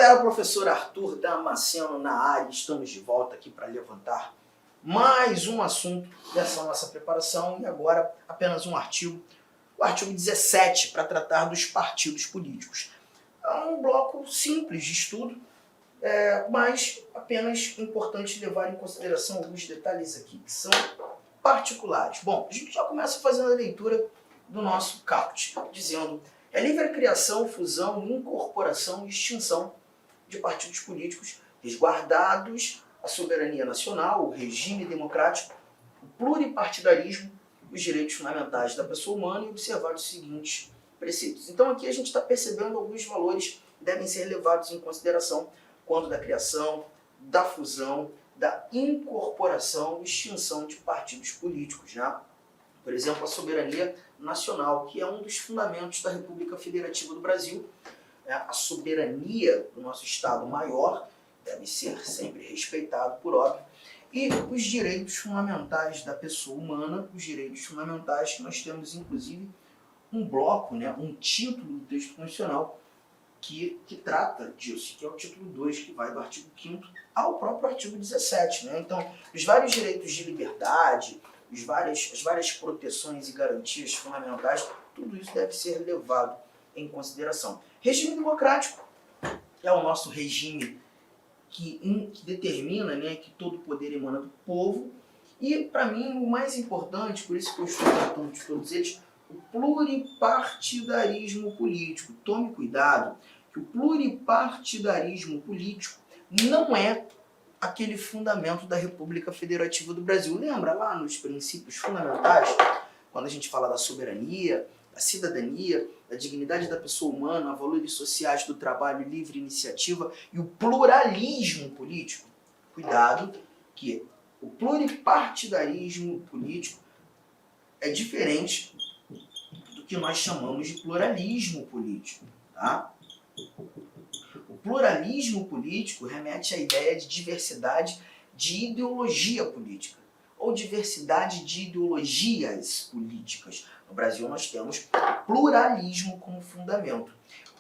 galera, o professor Arthur Damasceno na área. Estamos de volta aqui para levantar mais um assunto dessa nossa preparação e agora apenas um artigo, o artigo 17, para tratar dos partidos políticos. É um bloco simples de estudo, mas apenas importante levar em consideração alguns detalhes aqui que são particulares. Bom, a gente já começa fazendo a leitura do nosso caput, dizendo: é livre a criação, fusão, incorporação e extinção de partidos políticos, resguardados a soberania nacional, o regime democrático, o pluripartidarismo, os direitos fundamentais da pessoa humana e observados os seguintes preceitos. Então aqui a gente está percebendo alguns valores que devem ser levados em consideração quando da criação, da fusão, da incorporação e extinção de partidos políticos, né? Por exemplo, a soberania nacional, que é um dos fundamentos da República Federativa do Brasil. A soberania do nosso Estado maior deve ser sempre respeitado, por óbvio. E os direitos fundamentais da pessoa humana, os direitos fundamentais que nós temos, inclusive, um bloco, um título do texto constitucional que trata disso, que é o título 2, que vai do artigo 5º ao próprio artigo 17. Então, os vários direitos de liberdade, as várias proteções e garantias fundamentais, tudo isso deve ser levado em consideração. Regime democrático é o nosso regime que determina, que todo poder emana do povo. E, para mim, o mais importante, por isso que eu estou tratando de todos eles, o pluripartidarismo político. Tome cuidado que o pluripartidarismo político não é aquele fundamento da República Federativa do Brasil. Lembra lá nos princípios fundamentais, quando a gente fala da soberania, da cidadania, da dignidade da pessoa humana, valores sociais do trabalho, livre iniciativa e o pluralismo político? Cuidado que o pluripartidarismo político é diferente do que nós chamamos de pluralismo político, tá? O pluralismo político remete à ideia de diversidade de ideologia política, ou diversidade de ideologias políticas. No Brasil nós temos pluralismo como fundamento.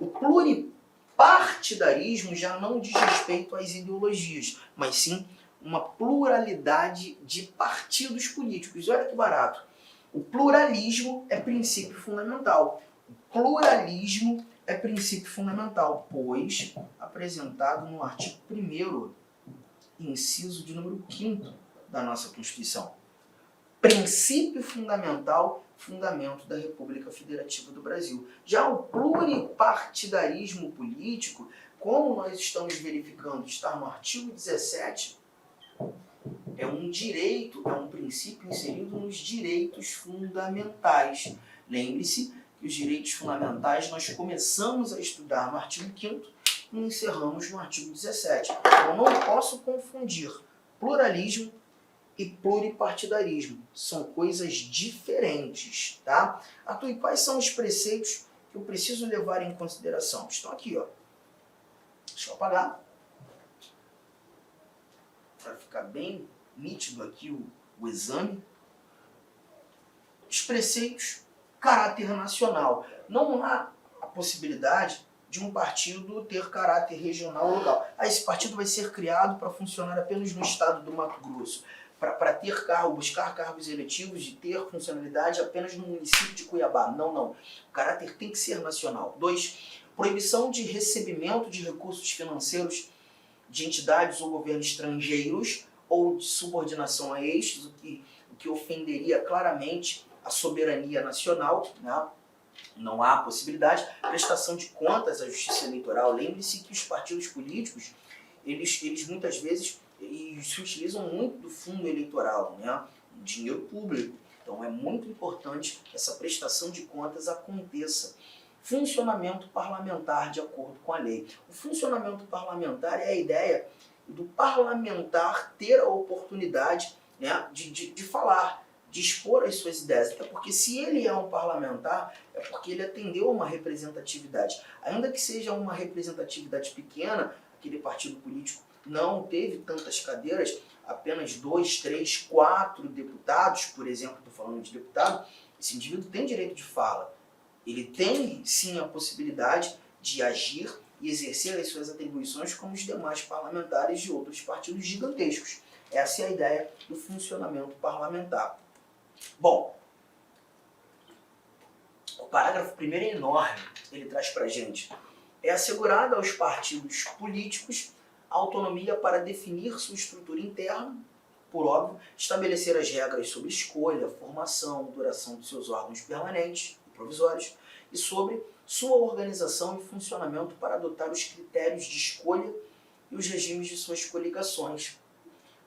O pluripartidarismo já não diz respeito às ideologias, mas sim uma pluralidade de partidos políticos. Olha que barato. O pluralismo é princípio fundamental. O pluralismo é princípio fundamental, pois apresentado no artigo 1º, inciso de número 5º da nossa Constituição. Princípio fundamental, fundamento da República Federativa do Brasil. Já o pluripartidarismo político, como nós estamos verificando, está no artigo 17, é um direito, é um princípio inserido nos direitos fundamentais. Lembre-se que os direitos fundamentais nós começamos a estudar no artigo 5º e encerramos no artigo 17. Eu não posso confundir pluralismo e pluripartidarismo. São coisas diferentes, tá? Arthur, e quais são os preceitos que eu preciso levar em consideração? Estão aqui, ó. Deixa eu apagar, para ficar bem nítido aqui o exame. Os preceitos, caráter nacional. Não há a possibilidade de um partido ter caráter regional ou local. Esse partido vai ser criado para funcionar apenas no estado do Mato Grosso, para ter buscar cargos eletivos e ter funcionalidade apenas no município de Cuiabá. Não. O caráter tem que ser nacional. 2. Proibição de recebimento de recursos financeiros de entidades ou governos estrangeiros ou de subordinação a estes, o que ofenderia claramente a soberania nacional, né? Não há possibilidade. Prestação de contas à justiça eleitoral. Lembre-se que os partidos políticos, eles muitas vezes se utilizam muito do fundo eleitoral, dinheiro público. Então é muito importante que essa prestação de contas aconteça. Funcionamento parlamentar de acordo com a lei. O funcionamento parlamentar é a ideia do parlamentar ter a oportunidade de falar, de expor as suas ideias. Até porque se ele é um parlamentar, é porque ele atendeu a uma representatividade. Ainda que seja uma representatividade pequena, aquele partido político não teve tantas cadeiras, apenas 2, 3, 4 deputados, por exemplo, estou falando de deputado, esse indivíduo tem direito de fala. Ele tem, sim, a possibilidade de agir e exercer as suas atribuições como os demais parlamentares de outros partidos gigantescos. Essa é a ideia do funcionamento parlamentar. Bom, o parágrafo 1º é enorme, ele traz para a gente: é assegurada aos partidos políticos a autonomia para definir sua estrutura interna, por óbvio, estabelecer as regras sobre escolha, formação, duração de seus órgãos permanentes e provisórios e sobre sua organização e funcionamento para adotar os critérios de escolha e os regimes de suas coligações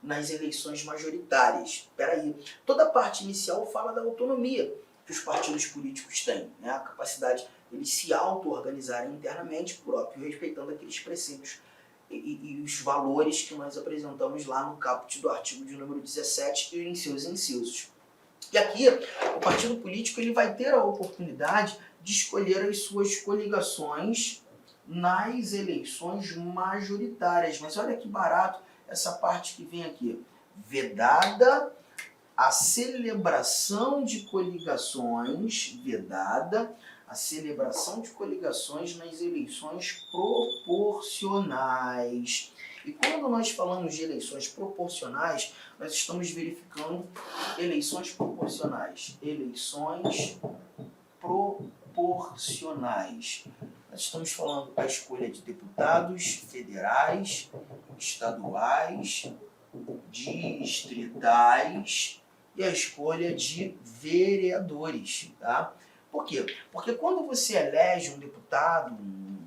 nas eleições majoritárias. Peraí, toda a parte inicial fala da autonomia que os partidos políticos têm, né? A capacidade de eles se auto-organizarem internamente, por óbvio, respeitando aqueles preceitos e os valores que nós apresentamos lá no caput do artigo de número 17 e em seus incisos. E aqui, o partido político ele vai ter a oportunidade de escolher as suas coligações nas eleições majoritárias. Mas olha que barato essa parte que vem aqui. Vedada a celebração de coligações, vedada a celebração de coligações nas eleições proporcionais. E quando nós falamos de eleições proporcionais, nós estamos verificando eleições proporcionais. Eleições proporcionais. Nós estamos falando da escolha de deputados federais, estaduais, distritais e a escolha de vereadores, tá? Por quê? Porque quando você elege um deputado, um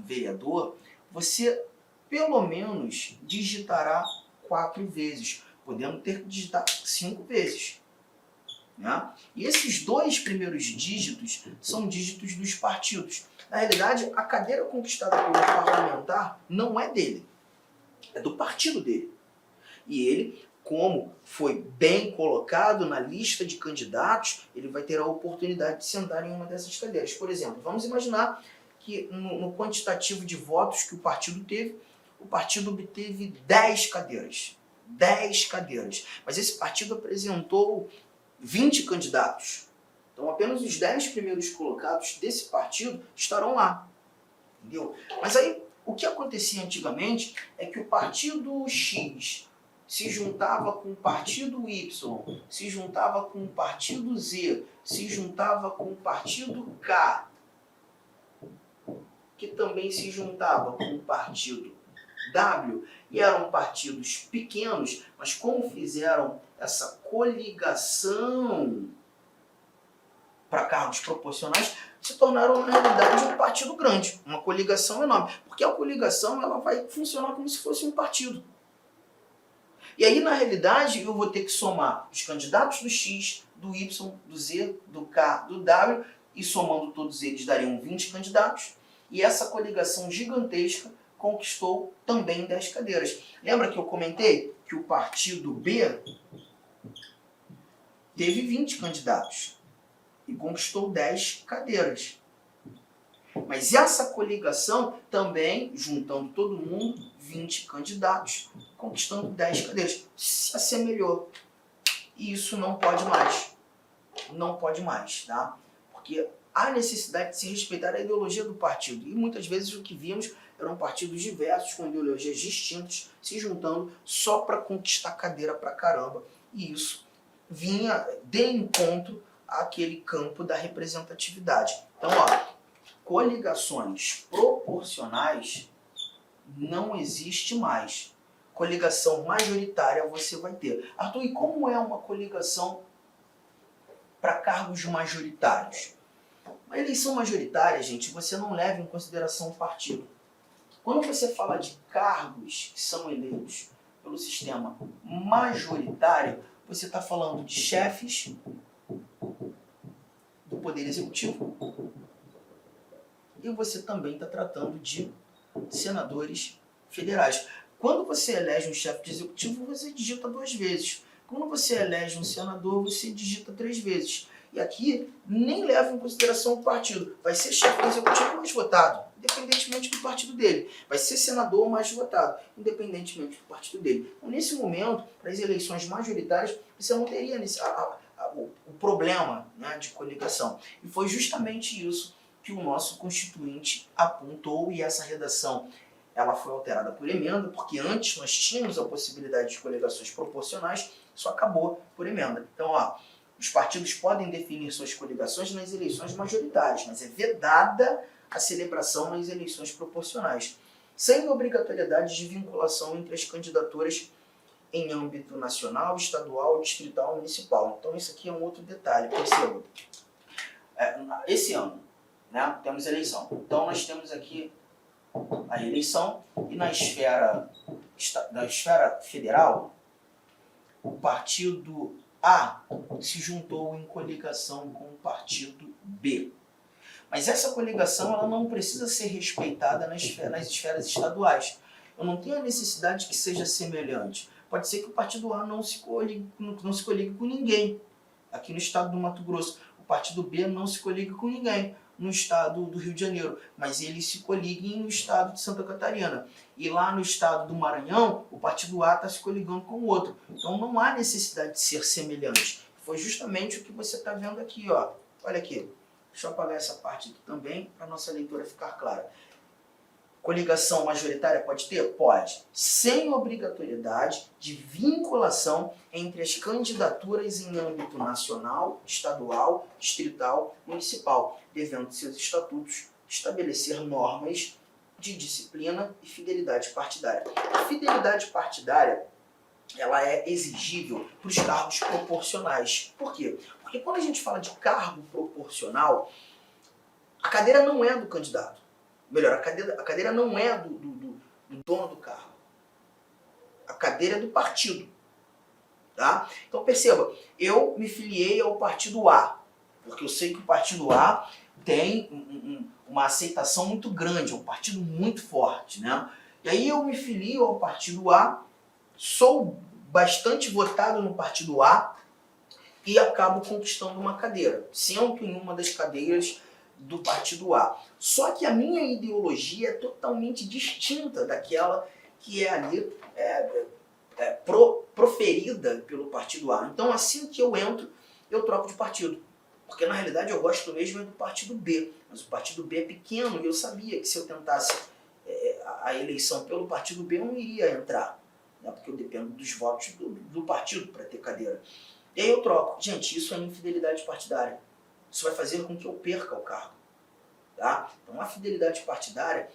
vereador, você pelo menos digitará 4 vezes, podendo ter que digitar 5 vezes. Né? E esses 2 primeiros dígitos são dígitos dos partidos. Na realidade, a cadeira conquistada pelo parlamentar não é dele, é do partido dele. E ele, como foi bem colocado na lista de candidatos, ele vai ter a oportunidade de sentar em uma dessas cadeiras. Por exemplo, vamos imaginar que no quantitativo de votos que o partido teve, o partido obteve 10 cadeiras. 10 cadeiras. Mas esse partido apresentou 20 candidatos. Então apenas os 10 primeiros colocados desse partido estarão lá. Entendeu? Mas aí, o que acontecia antigamente é que o partido X se juntava com o partido Y, se juntava com o partido Z, se juntava com o partido K, que também se juntava com o partido W, e eram partidos pequenos, mas como fizeram essa coligação para cargos proporcionais, se tornaram, na realidade, um partido grande, uma coligação enorme. Porque a coligação ela vai funcionar como se fosse um partido. E aí, na realidade, eu vou ter que somar os candidatos do X, do Y, do Z, do K, do W, e somando todos eles dariam 20 candidatos. E essa coligação gigantesca conquistou também 10 cadeiras. Lembra que eu comentei que o partido B teve 20 candidatos e conquistou 10 cadeiras. Mas essa coligação também, juntando todo mundo, 20 candidatos, conquistando 10 cadeiras, se assemelhou. E isso não pode mais. Não pode mais, tá? Porque há necessidade de se respeitar a ideologia do partido. E muitas vezes o que vimos eram partidos diversos, com ideologias distintas, se juntando só para conquistar cadeira pra caramba. E isso vinha de encontro àquele campo da representatividade. Então, ó, coligações proporcionais não existe mais. Coligação majoritária você vai ter. Arthur, e como é uma coligação para cargos majoritários? Uma eleição majoritária, gente, você não leva em consideração o partido. Quando você fala de cargos que são eleitos pelo sistema majoritário, você está falando de chefes do Poder Executivo e você também está tratando de senadores federais. Quando você elege um chefe de executivo, você digita 2 vezes. Quando você elege um senador, você digita 3 vezes. E aqui nem leva em consideração o partido. Vai ser chefe do executivo mais votado, independentemente do partido dele. Vai ser senador mais votado, independentemente do partido dele. Então, nesse momento, para as eleições majoritárias, você não teria o problema, né, de coligação. E foi justamente isso que que o nosso constituinte apontou, e essa redação ela foi alterada por emenda, porque antes nós tínhamos a possibilidade de coligações proporcionais, isso acabou por emenda. Então, os partidos podem definir suas coligações nas eleições majoritárias, mas é vedada a celebração nas eleições proporcionais, sem obrigatoriedade de vinculação entre as candidaturas em âmbito nacional, estadual, distrital, municipal. Então, isso aqui é um outro detalhe, perceba. Esse ano, né, temos eleição. Então, nós temos aqui a eleição, e na esfera federal, o partido A se juntou em coligação com o partido B. Mas essa coligação ela não precisa ser respeitada nas esferas estaduais. Eu não tenho a necessidade que seja semelhante. Pode ser que o partido A não se coligue com ninguém aqui no estado do Mato Grosso. O partido B não se coligue com ninguém no estado do Rio de Janeiro, mas eles se coliguem no estado de Santa Catarina. E lá no estado do Maranhão, o partido A está se coligando com o outro. Então não há necessidade de ser semelhante. Foi justamente o que você está vendo aqui, ó. Olha aqui. Deixa eu apagar essa parte aqui também, para a nossa leitura ficar clara. Coligação majoritária pode ter? Pode. Sem obrigatoriedade de vinculação entre as candidaturas em âmbito nacional, estadual, distrital, municipal, devendo seus estatutos estabelecer normas de disciplina e fidelidade partidária. A fidelidade partidária ela é exigível para os cargos proporcionais. Por quê? Porque quando a gente fala de cargo proporcional, a cadeira não é do candidato. Melhor, a cadeira não é do dono do cargo. A cadeira é do partido. Tá? Então perceba, eu me filiei ao partido A, porque eu sei que o partido A tem uma aceitação muito grande, é um partido muito forte. Né? E aí eu me filio ao partido A, sou bastante votado no partido A e acabo conquistando uma cadeira. Sento em uma das cadeiras do partido A. Só que a minha ideologia é totalmente distinta daquela que é ali proferida pelo partido A. Então assim que eu entro, eu troco de partido. Porque na realidade eu gosto mesmo do partido B. Mas o partido B é pequeno e eu sabia que se eu tentasse a eleição pelo partido B eu não iria entrar. Né? Porque eu dependo dos votos do partido para ter cadeira. E aí eu troco. Gente, isso é infidelidade partidária. Isso vai fazer com que eu perca o cargo. Tá? Então a fidelidade partidária,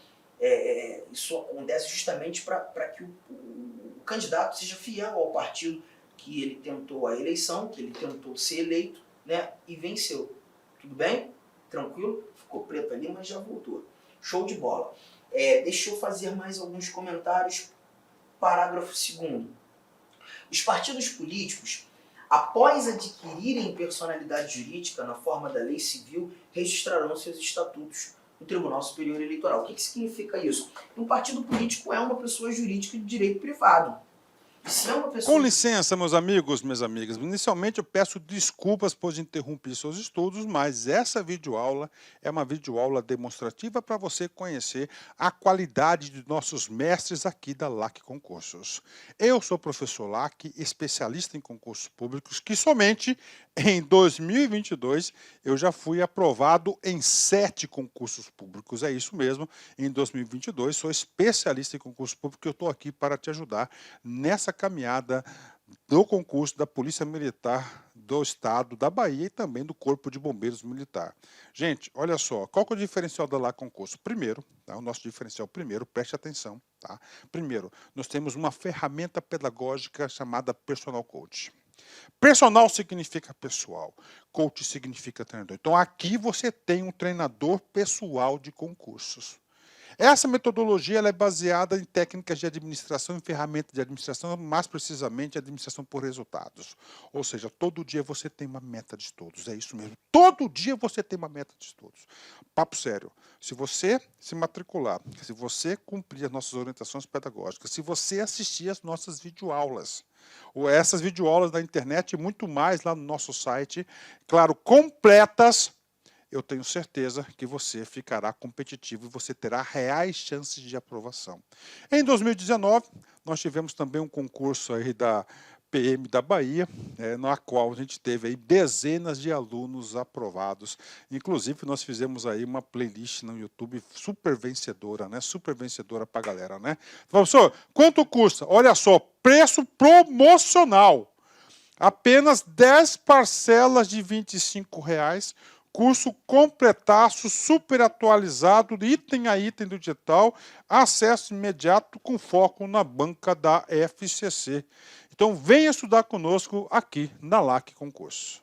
isso acontece justamente para que o candidato seja fiel ao partido que ele tentou a eleição, que ele tentou ser eleito, né, e venceu. Tudo bem? Tranquilo? Ficou preto ali, mas já voltou. Show de bola. Deixa eu fazer mais alguns comentários. Parágrafo 2º. Os partidos políticos, após adquirirem personalidade jurídica na forma da lei civil, registrarão seus estatutos no Tribunal Superior Eleitoral. O que significa isso? Um partido político é uma pessoa jurídica de direito privado. Se é uma pessoa... Com licença, meus amigos, minhas amigas. Inicialmente eu peço desculpas por interromper seus estudos, mas essa videoaula é uma videoaula demonstrativa para você conhecer a qualidade de nossos mestres aqui da LAC Concursos. Eu sou o professor LAC, especialista em concursos públicos, que somente em 2022 eu já fui aprovado em 7 concursos públicos. É isso mesmo, em 2022 sou especialista em concurso público e eu estou aqui para te ajudar nessa caminhada do concurso da Polícia Militar do Estado da Bahia e também do Corpo de Bombeiros Militar. Gente, olha só, qual que é o diferencial da LAC Concurso? Primeiro, tá, o nosso diferencial primeiro, preste atenção, tá? Primeiro, nós temos uma ferramenta pedagógica chamada Personal Coach. Personal significa pessoal, coach significa treinador. Então aqui você tem um treinador pessoal de concursos. Essa metodologia ela é baseada em técnicas de administração e ferramentas de administração, mais precisamente administração por resultados. Ou seja, todo dia você tem uma meta de estudos, é isso mesmo. Todo dia você tem uma meta de estudos. Papo sério, se você se matricular, se você cumprir as nossas orientações pedagógicas, se você assistir às nossas videoaulas, ou essas videoaulas da internet e muito mais lá no nosso site, claro, completas, eu tenho certeza que você ficará competitivo e você terá reais chances de aprovação. Em 2019, nós tivemos também um concurso aí da PM da Bahia, na qual a gente teve aí dezenas de alunos aprovados. Inclusive, nós fizemos aí uma playlist no YouTube super vencedora, né? Super vencedora pra galera, né? Professor, quanto custa? Olha só, preço promocional. Apenas 10 parcelas de R$ 25,00, curso completaço, super atualizado, item a item do digital, acesso imediato com foco na banca da FCC. Então venha estudar conosco aqui na LAC Concurso.